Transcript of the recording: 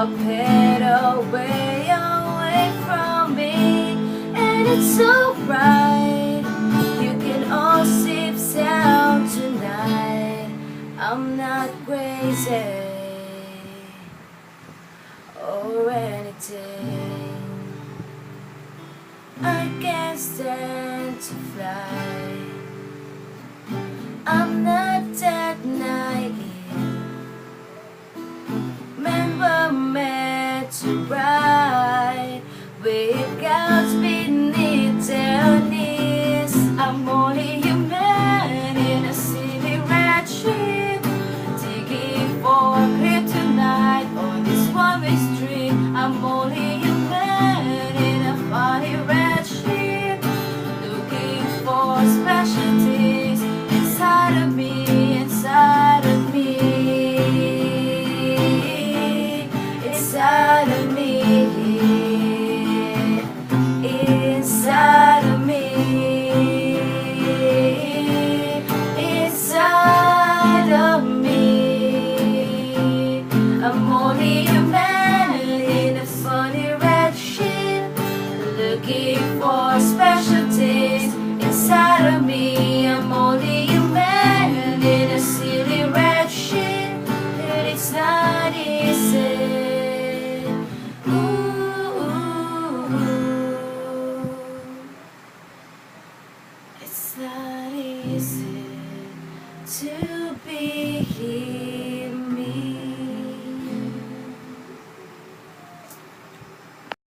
up and away from me. And it's alright, you can all sip down tonight. I'm not crazy or anything. I can't stand to fly. I'm not that naive. Men were meant to ride with clouds beneath their knees. I'm only human in a silly red ship, digging for kryptonite on this one-way street. I'm only human in a funny red ship, looking for specialties inside of me, inside of me, inside of me, inside of me, inside of me. I'm only a man in a funny red ship, looking for specialties inside of me. I'm only a man in a silly red ship, and it's not easy. Ooh, it's not easy to be here.